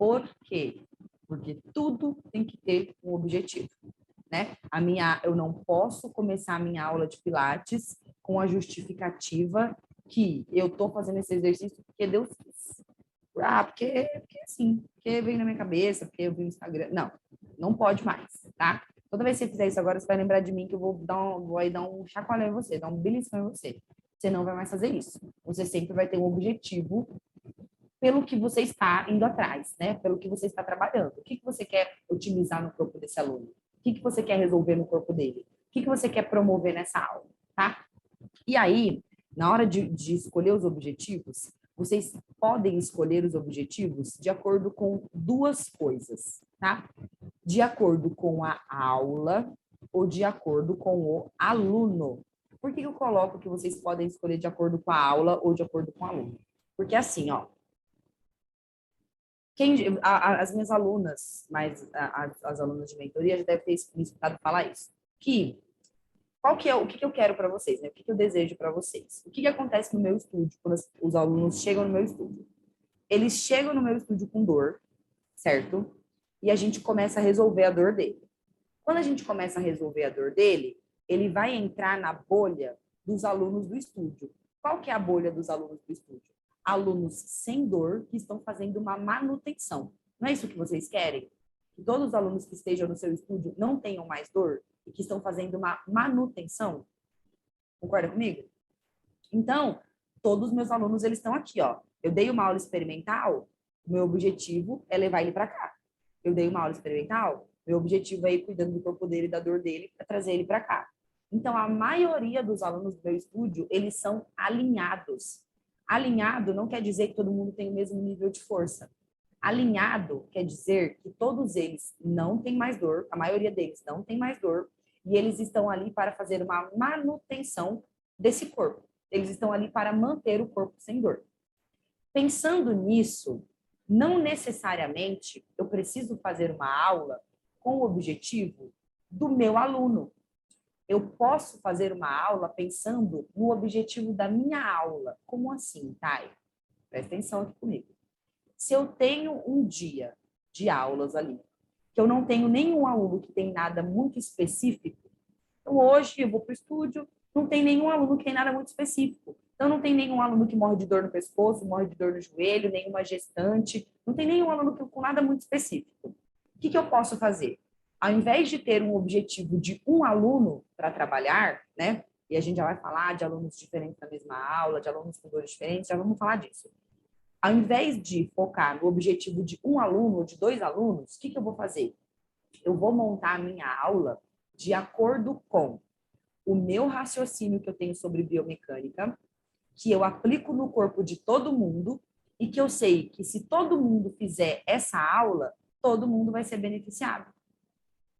Por quê? Porque tudo tem que ter um objetivo, né? Eu não posso começar a minha aula de Pilates com a justificativa que eu estou fazendo esse exercício porque Deus quis. Porque assim, porque veio na minha cabeça, porque eu vi no Instagram. Não, não pode mais, tá? Toda vez que você fizer isso agora, você vai lembrar de mim que eu vou aí dar um chacoalhão em você, dar um beliscão em você. Você não vai mais fazer isso. Você sempre vai ter um objetivo pelo que você está indo atrás, né? Pelo que você está trabalhando. O que você quer otimizar no corpo desse aluno? O que você quer resolver no corpo dele? O que você quer promover nessa aula, tá? E aí, na hora de escolher os objetivos, vocês podem escolher os objetivos de acordo com duas coisas, tá? De acordo com a aula ou de acordo com o aluno. Por que eu coloco que vocês podem escolher de acordo com a aula ou de acordo com o aluno? Porque assim, ó, as minhas alunas, mas as alunas de mentoria já devem ter me escutado falar isso, que o que eu quero para vocês, né? O que eu desejo para vocês? O que acontece no meu estúdio quando os alunos chegam no meu estúdio? Eles chegam no meu estúdio com dor, certo? E a gente começa a resolver a dor dele. Quando a gente começa a resolver a dor dele, ele vai entrar na bolha dos alunos do estúdio. Qual que é a bolha dos alunos do estúdio? Alunos sem dor que estão fazendo uma manutenção. Não é isso que vocês querem? Que todos os alunos que estejam no seu estúdio não tenham mais dor e que estão fazendo uma manutenção? Concorda comigo? Então, todos os meus alunos, eles estão aqui, ó. Eu dei uma aula experimental, o meu objetivo é levar ele para cá. Eu dei uma aula experimental, meu objetivo é ir cuidando do corpo dele, da dor dele, para trazer ele para cá. Então, a maioria dos alunos do meu estúdio, eles são alinhados. Alinhado não quer dizer que todo mundo tem o mesmo nível de força. Alinhado quer dizer que todos eles não têm mais dor, a maioria deles não tem mais dor, e eles estão ali para fazer uma manutenção desse corpo. Eles estão ali para manter o corpo sem dor. Pensando nisso, não necessariamente eu preciso fazer uma aula com o objetivo do meu aluno. Eu posso fazer uma aula pensando no objetivo da minha aula. Como assim, Thay? Presta atenção aqui comigo. Se eu tenho um dia de aulas ali, que eu não tenho nenhum aluno que tem nada muito específico, então hoje eu vou para o estúdio, não tem nenhum aluno que tem nada muito específico. Então, não tem nenhum aluno que morre de dor no pescoço, morre de dor no joelho, nenhuma gestante, não tem nenhum aluno com nada muito específico. O que eu posso fazer? Ao invés de ter um objetivo de um aluno para trabalhar, né? E a gente já vai falar de alunos diferentes na mesma aula, de alunos com dores diferentes, já vamos falar disso. Ao invés de focar no objetivo de um aluno ou de dois alunos, o que eu vou fazer? Eu vou montar a minha aula de acordo com o meu raciocínio que eu tenho sobre biomecânica, que eu aplico no corpo de todo mundo e que eu sei que se todo mundo fizer essa aula, todo mundo vai ser beneficiado.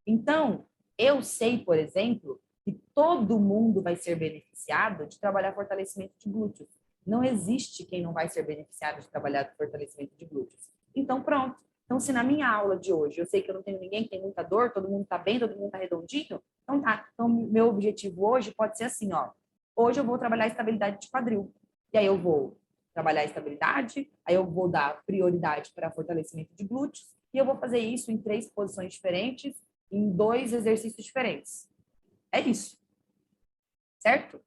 Então, eu sei, por exemplo, que todo mundo vai ser beneficiado de trabalhar fortalecimento de glúteos. Não existe quem não vai ser beneficiado de trabalhar fortalecimento de glúteos. Então, pronto. Então, se na minha aula de hoje eu sei que eu não tenho ninguém que tem muita dor, todo mundo está bem, todo mundo está redondinho, então tá. Então, meu objetivo hoje pode ser assim, ó. Hoje eu vou trabalhar estabilidade de quadril. E aí eu vou trabalhar a estabilidade, aí eu vou dar prioridade para fortalecimento de glúteos, e eu vou fazer isso em 3 posições diferentes, em 2 exercícios diferentes. É isso. Certo?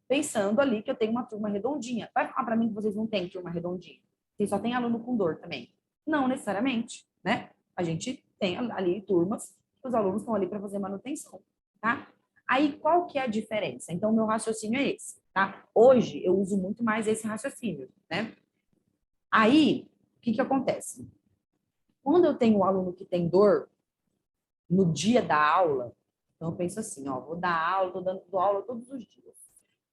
Pensando ali que eu tenho uma turma redondinha. Vai falar para mim que vocês não têm turma redondinha. Vocês só têm aluno com dor também. Não necessariamente, né? A gente tem ali turmas que os alunos estão ali para fazer manutenção, tá? Aí, qual que é a diferença? Então, meu raciocínio é esse, tá? Hoje, eu uso muito mais esse raciocínio, né? Aí, o que acontece? Quando eu tenho um aluno que tem dor, no dia da aula, então eu penso assim, ó, vou dar aula, dou aula todos os dias.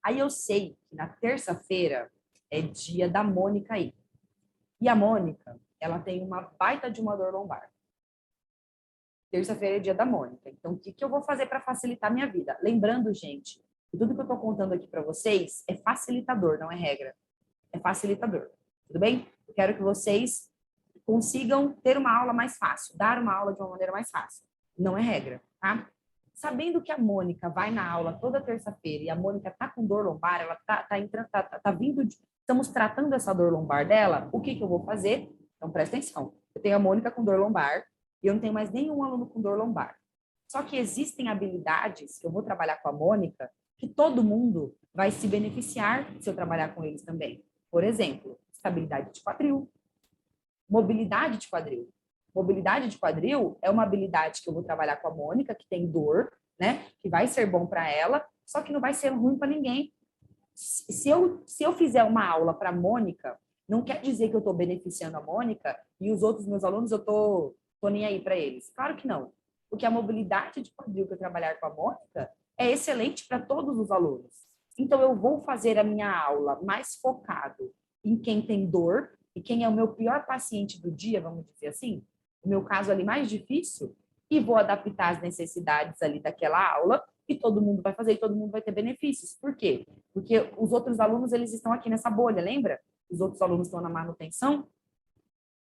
Aí eu sei que na terça-feira é dia da Mônica aí. E a Mônica, ela tem uma baita de uma dor lombar. Terça-feira é dia da Mônica. Então, o que eu vou fazer para facilitar a minha vida? Lembrando, gente, que tudo que eu estou contando aqui para vocês é facilitador, não é regra. É facilitador. Tudo bem? Eu quero que vocês consigam ter uma aula mais fácil, dar uma aula de uma maneira mais fácil. Não é regra, tá? Sabendo que a Mônica vai na aula toda terça-feira e a Mônica tá com dor lombar, ela tá vindo estamos tratando essa dor lombar dela, o que eu vou fazer? Então, presta atenção. tenho a Mônica com dor lombar e eu não tenho mais nenhum aluno com dor lombar. Só que existem habilidades que eu vou trabalhar com a Mônica que todo mundo vai se beneficiar se eu trabalhar com eles também. Por exemplo, estabilidade de quadril, mobilidade de quadril. Mobilidade de quadril é uma habilidade que eu vou trabalhar com a Mônica, que tem dor, né? Que vai ser bom para ela, só que não vai ser ruim para ninguém. Se eu fizer uma aula para a Mônica, não quer dizer que eu estou beneficiando a Mônica e os outros meus alunos eu tô nem aí para eles. Claro que não. Porque a mobilidade de quadril que eu trabalhar com a Mônica é excelente para todos os alunos. Então, eu vou fazer a minha aula mais focado em quem tem dor e quem é o meu pior paciente do dia, vamos dizer assim, o meu caso ali mais difícil, e vou adaptar as necessidades ali daquela aula e todo mundo vai fazer e todo mundo vai ter benefícios. Por quê? Porque os outros alunos, eles estão aqui nessa bolha, lembra? Os outros alunos estão na manutenção,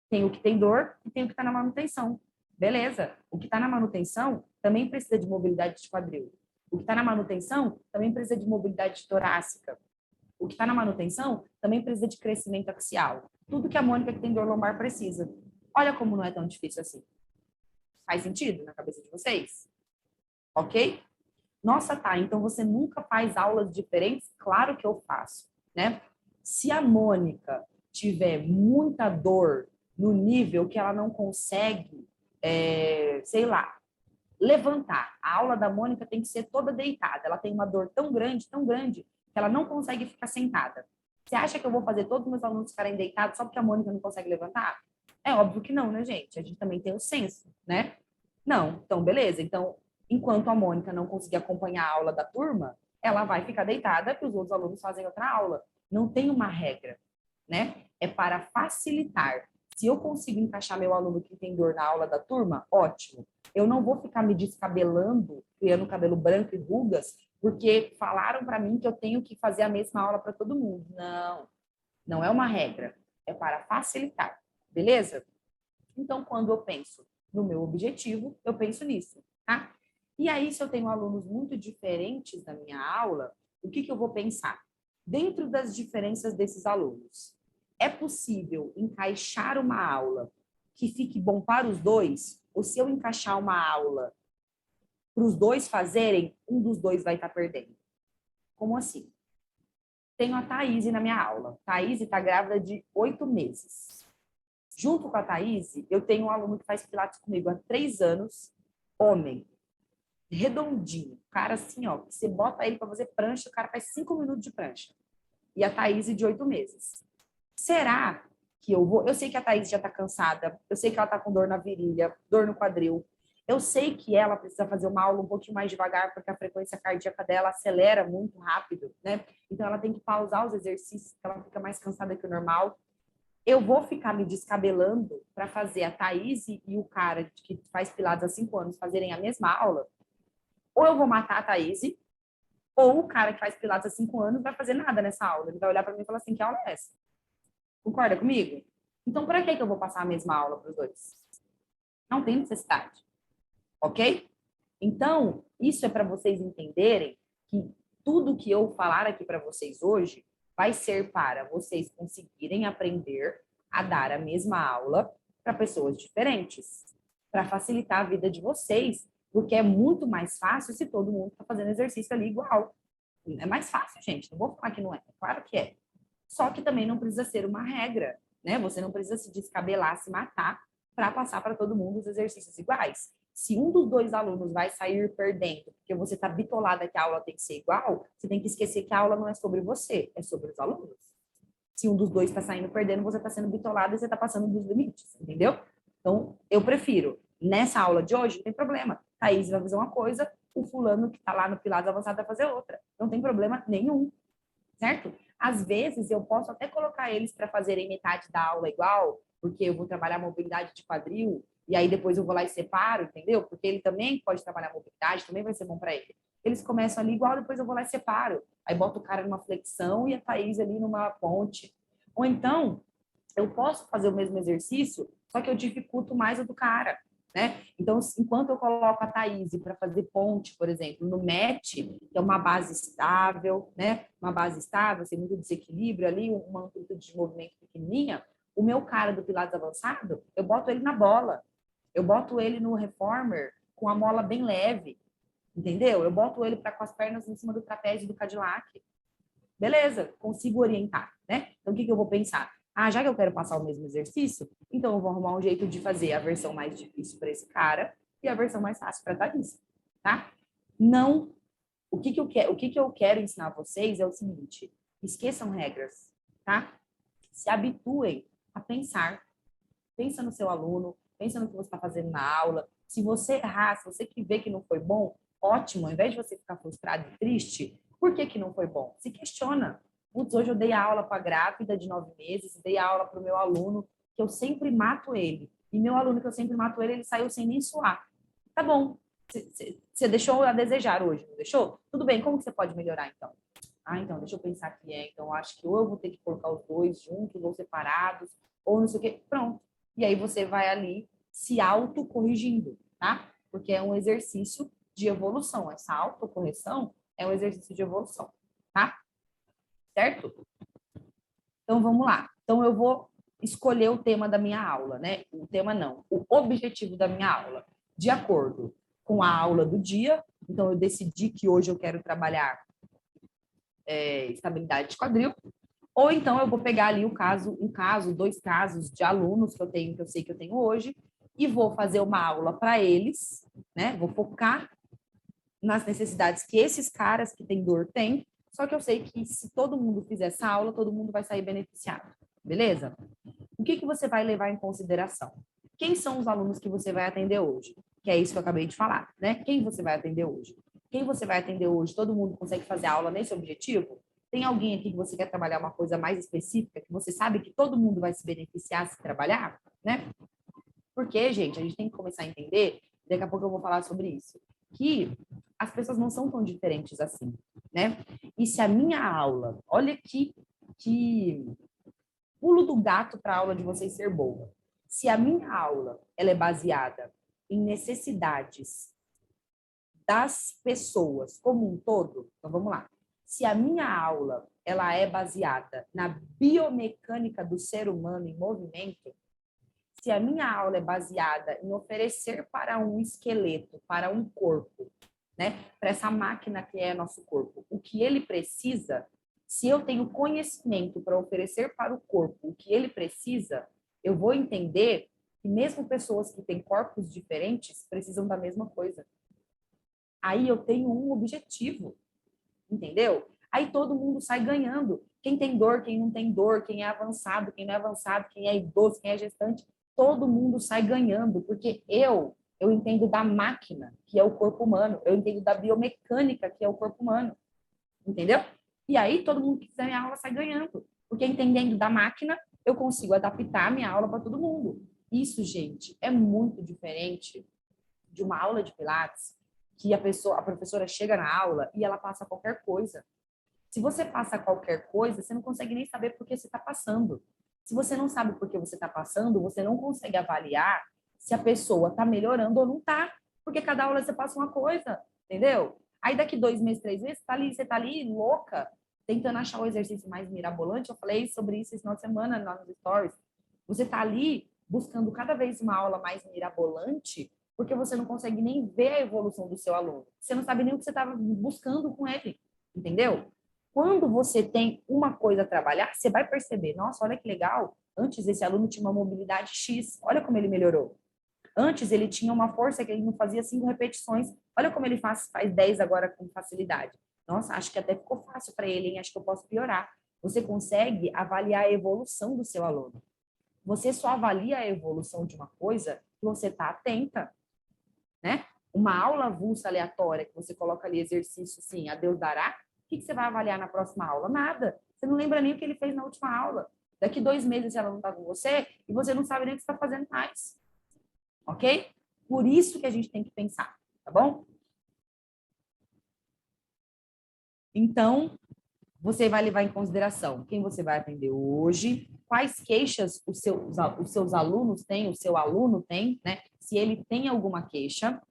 tem o que tem dor e tem o que está na manutenção. Beleza. O que está na manutenção também precisa de mobilidade de quadril. O que está na manutenção também precisa de mobilidade torácica. O que está na manutenção também precisa de crescimento axial. Tudo que a Mônica que tem dor lombar precisa. Olha como não é tão difícil assim. Faz sentido na cabeça de vocês? Ok? Nossa, tá, então você nunca faz aulas diferentes? Claro que eu faço, né? Se a Mônica tiver muita dor no nível que ela não consegue, sei lá, levantar. A aula da Mônica tem que ser toda deitada. Ela tem uma dor tão grande, que ela não consegue ficar sentada. Você acha que eu vou fazer todos os meus alunos ficarem deitados só porque a Mônica não consegue levantar? É óbvio que não, né, gente? A gente também tem o senso, né? Não, então beleza. Então, enquanto a Mônica não conseguir acompanhar a aula da turma, ela vai ficar deitada e os outros alunos fazem outra aula. Não tem uma regra, né? É para facilitar. Se eu consigo encaixar meu aluno que tem dor na aula da turma, ótimo. Eu não vou ficar me descabelando, criando cabelo branco e rugas, porque falaram para mim que eu tenho que fazer a mesma aula para todo mundo. Não, não é uma regra. É para facilitar, beleza? Então, quando eu penso no meu objetivo, eu penso nisso, tá? E aí, se eu tenho alunos muito diferentes na minha aula, o que eu vou pensar? Dentro das diferenças desses alunos, é possível encaixar uma aula que fique bom para os dois? Ou se eu encaixar uma aula para os dois fazerem, um dos dois vai estar perdendo? Como assim? Tenho a Thaís na minha aula. Thaís está grávida de 8 meses. Junto com a Thaís, eu tenho um aluno que faz pilates comigo há 3 anos, homem, redondinho, cara assim, ó, você bota ele para fazer prancha, o cara faz 5 minutos de prancha. E a Thaís de 8 meses. Será que eu vou? Eu sei que a Thaís já está cansada, eu sei que ela está com dor na virilha, dor no quadril. Eu sei que ela precisa fazer uma aula um pouquinho mais devagar, porque a frequência cardíaca dela acelera muito rápido, né? Então ela tem que pausar os exercícios, porque ela fica mais cansada que o normal. Eu vou ficar me descabelando para fazer a Thaís e o cara que faz pilates há 5 anos fazerem a mesma aula? Ou eu vou matar a Thaís, ou o cara que faz pilates há 5 anos vai fazer nada nessa aula. Ele vai olhar para mim e falar assim, que aula é essa? Concorda comigo? Então, para que eu vou passar a mesma aula para os dois? Não tem necessidade. Ok? Então, isso é para vocês entenderem que tudo que eu falar aqui para vocês hoje vai ser para vocês conseguirem aprender a dar a mesma aula para pessoas diferentes, para facilitar a vida de vocês, porque é muito mais fácil se todo mundo está fazendo exercício ali igual. É mais fácil, gente. Não vou falar que não é. Claro que é. Só que também não precisa ser uma regra, né? Você não precisa se descabelar, se matar para passar para todo mundo os exercícios iguais. Se um dos dois alunos vai sair perdendo, porque você está bitolada que a aula tem que ser igual, você tem que esquecer que a aula não é sobre você, é sobre os alunos. Se um dos dois está saindo perdendo, você está sendo bitolada e você está passando dos limites, entendeu? Então, eu prefiro, nessa aula de hoje, não tem problema. Thaís vai fazer uma coisa, o fulano que está lá no Pilates Avançado vai fazer outra. Não tem problema nenhum, certo? Às vezes, eu posso até colocar eles para fazerem metade da aula igual, porque eu vou trabalhar mobilidade de quadril, e aí depois eu vou lá e separo, entendeu? Porque ele também pode trabalhar mobilidade, também vai ser bom para ele. Eles começam ali igual, depois eu vou lá e separo. Aí boto o cara numa flexão e a Thaís ali numa ponte. Ou então, eu posso fazer o mesmo exercício, só que eu dificulto mais o do cara, né? Então, enquanto eu coloco a Thaís para fazer ponte, por exemplo, no match, que é uma base estável, né? Uma base estável, sem muito desequilíbrio ali, uma amplitude de movimento pequenininha, O meu cara do Pilates avançado, eu boto ele na bola. Eu boto ele no reformer com a mola bem leve, entendeu? Eu boto ele com as pernas em cima do trapézio do Cadillac. Beleza, consigo orientar, né? Então, o que eu vou pensar? Ah, já que eu quero passar o mesmo exercício, então eu vou arrumar um jeito de fazer a versão mais difícil para esse cara e a versão mais fácil para a Thalissa, tá? Não, o que eu quero ensinar vocês é o seguinte, esqueçam regras, tá? Se habituem a pensar. Pensa no seu aluno, pensa no que você está fazendo na aula. Se você errar, se você vê que não foi bom, ótimo. Ao invés de você ficar frustrado e triste, por que não foi bom? Se questiona. Putz, hoje eu dei aula para a grávida de 9 meses, dei aula para o meu aluno, que eu sempre mato ele. E meu aluno que eu sempre mato ele, ele saiu sem nem suar. Tá bom. Você deixou a desejar hoje, não deixou? Tudo bem, como que você pode melhorar então? Ah, então, deixa eu pensar aqui. Então, acho que ou eu vou ter que colocar os dois juntos ou separados, ou não sei o quê. Pronto. E aí você vai ali se autocorrigindo, tá? Porque é um exercício de evolução. Essa autocorreção é um exercício de evolução, tá? Certo? Então, vamos lá. Então, eu vou escolher o tema da minha aula, né? O tema não, o objetivo da minha aula. De acordo com a aula do dia. Então, eu decidi que hoje eu quero trabalhar estabilidade de quadril. Ou então eu vou pegar ali um caso, dois casos de alunos que eu tenho, que eu sei que eu tenho hoje, e vou fazer uma aula para eles, né? Vou focar nas necessidades que esses caras que têm dor têm, só que eu sei que se todo mundo fizer essa aula, todo mundo vai sair beneficiado, beleza? O que você vai levar em consideração? Quem são os alunos que você vai atender hoje? Que é isso que eu acabei de falar, né? Quem você vai atender hoje? Quem você vai atender hoje? Todo mundo consegue fazer aula nesse objetivo? Tem alguém aqui que você quer trabalhar uma coisa mais específica, que você sabe que todo mundo vai se beneficiar se trabalhar, né? Porque, gente, a gente tem que começar a entender, daqui a pouco eu vou falar sobre isso, que as pessoas não são tão diferentes assim, né? E se a minha aula, olha que pulo do gato para a aula de vocês ser boa. Se a minha aula ela é baseada em necessidades das pessoas como um todo, então vamos lá. Se a minha aula ela é baseada na biomecânica do ser humano em movimento, se a minha aula é baseada em oferecer para um esqueleto, para um corpo, né, para essa máquina que é nosso corpo, o que ele precisa, se eu tenho conhecimento para oferecer para o corpo o que ele precisa, eu vou entender que mesmo pessoas que têm corpos diferentes precisam da mesma coisa. Aí eu tenho um objetivo, entendeu? Aí todo mundo sai ganhando. Quem tem dor, quem não tem dor, quem é avançado, quem não é avançado, quem é idoso, quem é gestante, todo mundo sai ganhando, porque eu entendo da máquina, que é o corpo humano, eu entendo da biomecânica, que é o corpo humano, entendeu? E aí todo mundo que fizer minha aula sai ganhando, porque entendendo da máquina, eu consigo adaptar a minha aula para todo mundo. Isso, gente, é muito diferente de uma aula de Pilates, que a professora chega na aula e ela passa qualquer coisa. Se você passa qualquer coisa, você não consegue nem saber por que você está passando. Se você não sabe por que você está passando, você não consegue avaliar se a pessoa está melhorando ou não está. Porque cada aula você passa uma coisa, entendeu? Aí daqui 2 meses, 3 meses, você está ali louca, tentando achar o exercício mais mirabolante. Eu falei sobre isso esse final de semana nos stories. Você está ali buscando cada vez uma aula mais mirabolante, porque você não consegue nem ver a evolução do seu aluno. Você não sabe nem o que você estava buscando com ele, entendeu? Quando você tem uma coisa a trabalhar, você vai perceber, nossa, olha que legal, antes esse aluno tinha uma mobilidade X, olha como ele melhorou. Antes ele tinha uma força que ele não fazia 5 repetições, olha como ele faz 10 agora com facilidade. Nossa, acho que até ficou fácil para ele, hein? Acho que eu posso piorar. Você consegue avaliar a evolução do seu aluno. Você só avalia a evolução de uma coisa que você está atenta, né? Uma aula avulsa aleatória, que você coloca ali exercício, assim, a Deus dará, o que você vai avaliar na próxima aula? Nada. Você não lembra nem o que ele fez na última aula. Daqui 2 meses ela não está com você e você não sabe nem o que você está fazendo mais. Ok? Por isso que a gente tem que pensar, tá bom? Então, você vai levar em consideração quem você vai atender hoje, quais queixas os seus alunos têm, o seu aluno tem, né? Se ele tem alguma queixa.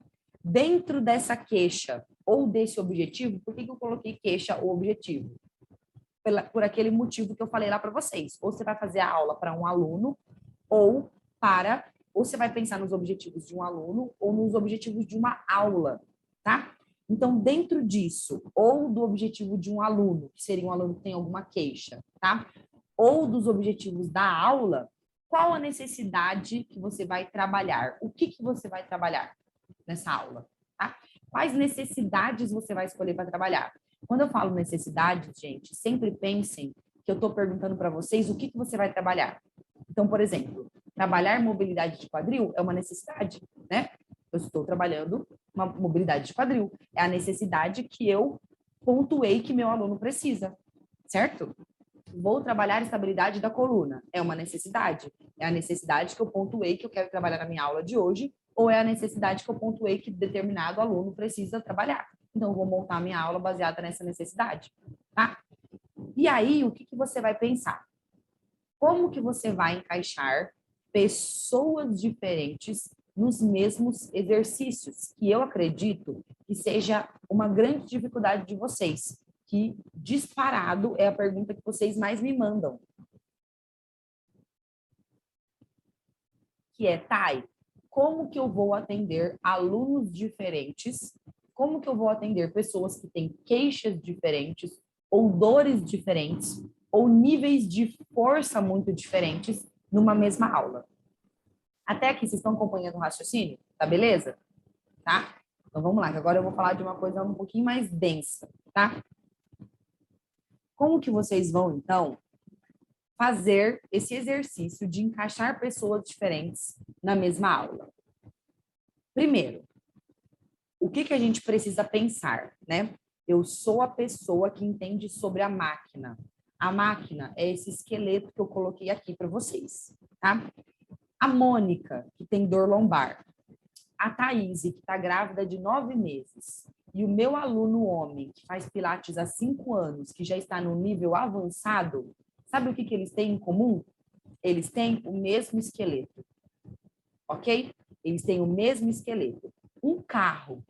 Dentro dessa queixa ou desse objetivo, por que eu coloquei queixa ou objetivo? por aquele motivo que eu falei lá para vocês. Ou você vai fazer a aula para um aluno, ou você vai pensar nos objetivos de um aluno ou nos objetivos de uma aula, tá? Então, dentro disso, ou do objetivo de um aluno, que seria um aluno que tem alguma queixa, tá? Ou dos objetivos da aula, qual a necessidade que você vai trabalhar? O que você vai trabalhar nessa aula, tá? Quais necessidades você vai escolher para trabalhar? Quando eu falo necessidade, gente, sempre pensem que eu estou perguntando para vocês o que você vai trabalhar. Então, por exemplo, trabalhar mobilidade de quadril é uma necessidade, né? Eu estou trabalhando uma mobilidade de quadril. É a necessidade que eu pontuei que meu aluno precisa, certo? Vou trabalhar estabilidade da coluna. É uma necessidade. É a necessidade que eu pontuei que eu quero trabalhar na minha aula de hoje, ou é a necessidade que eu pontuei que determinado aluno precisa trabalhar. Então, eu vou montar a minha aula baseada nessa necessidade, tá? E aí, o que você vai pensar? Como que você vai encaixar pessoas diferentes nos mesmos exercícios? Que eu acredito que seja uma grande dificuldade de vocês, que disparado é a pergunta que vocês mais me mandam. Que é, Thay, como que eu vou atender alunos diferentes? Como que eu vou atender pessoas que têm queixas diferentes, ou dores diferentes, ou níveis de força muito diferentes numa mesma aula? Até aqui, vocês estão acompanhando o raciocínio? Tá beleza? Tá? Então vamos lá, que agora eu vou falar de uma coisa um pouquinho mais densa, tá? Como que vocês vão, então, fazer esse exercício de encaixar pessoas diferentes na mesma aula? Primeiro, o que a gente precisa pensar, né? Eu sou a pessoa que entende sobre a máquina. A máquina é esse esqueleto que eu coloquei aqui para vocês, tá? A Mônica, que tem dor lombar. A Thaís, que está grávida de 9 meses. E o meu aluno homem, que faz pilates há 5 anos, que já está no nível avançado, sabe o que eles têm em comum? Eles têm o mesmo esqueleto, ok? Eles têm o mesmo esqueleto. Um carro,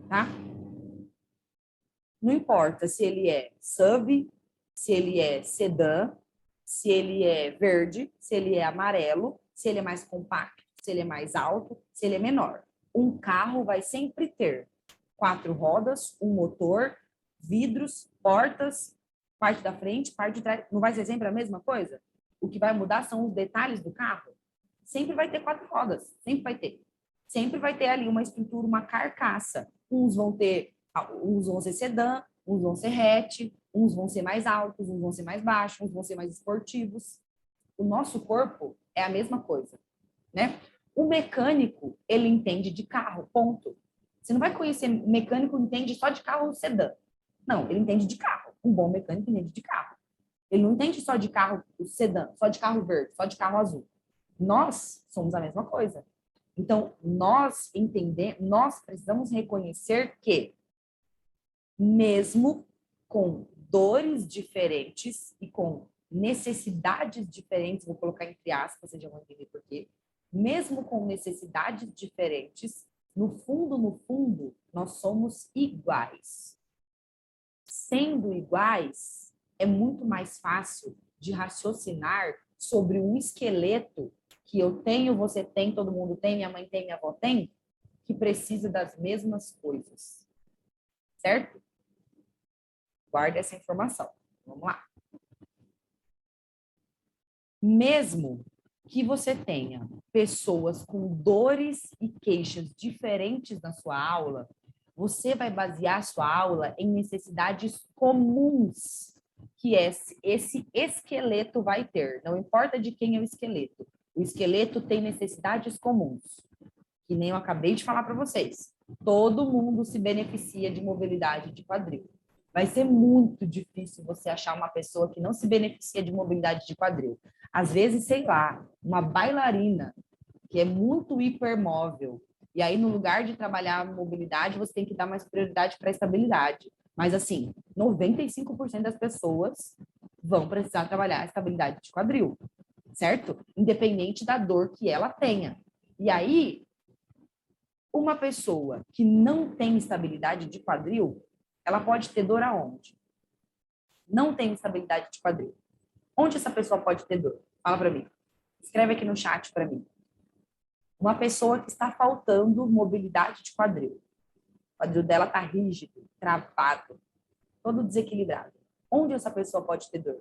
tá? Não importa se ele é SUV, se ele é sedã, se ele é verde, se ele é amarelo, se ele é mais compacto, se ele é mais alto, se ele é menor. Um carro vai sempre ter 4 rodas, um motor, vidros, portas, parte da frente, parte de trás. Não vai ser sempre a mesma coisa? O que vai mudar são os detalhes do carro. Sempre vai ter 4 rodas, sempre vai ter. Sempre vai ter ali uma estrutura, uma carcaça. Uns vão ser sedã, uns vão ser hatch, uns vão ser mais altos, uns vão ser mais baixos, uns vão ser mais esportivos. O nosso corpo é a mesma coisa, né? O mecânico, ele entende de carro, ponto. Você não vai conhecer mecânico que entende só de carro sedã. Não, ele entende de carro. Um bom mecânico entende de carro. Ele não entende só de carro sedã, só de carro verde, só de carro azul. Nós somos a mesma coisa. Então, nós precisamos reconhecer que, mesmo com dores diferentes e com necessidades diferentes, vou colocar entre aspas, vocês já vão entender por quê, mesmo com necessidades diferentes, no fundo, nós somos iguais. Sendo iguais, é muito mais fácil de raciocinar sobre um esqueleto que eu tenho, você tem, todo mundo tem, minha mãe tem, minha avó tem, que precisa das mesmas coisas. Certo? Guarda essa informação. Vamos lá. Mesmo que você tenha pessoas com dores e queixas diferentes na sua aula, você vai basear a sua aula em necessidades comuns que esse esqueleto vai ter. Não importa de quem é o esqueleto. O esqueleto tem necessidades comuns, que nem eu acabei de falar para vocês. Todo mundo se beneficia de mobilidade de quadril. Vai ser muito difícil você achar uma pessoa que não se beneficia de mobilidade de quadril. Às vezes, sei lá, uma bailarina que é muito hipermóvel, e aí no lugar de trabalhar a mobilidade, você tem que dar mais prioridade para a estabilidade. Mas assim, 95% das pessoas vão precisar trabalhar a estabilidade de quadril, certo? Independente da dor que ela tenha. E aí, uma pessoa que não tem estabilidade de quadril, ela pode ter dor aonde? não tem estabilidade de quadril. Onde essa pessoa pode ter dor? Fala para mim. Escreve aqui no chat para mim. Uma pessoa que está faltando mobilidade de quadril. O quadril dela está rígido, travado, todo desequilibrado. Onde essa pessoa pode ter dor?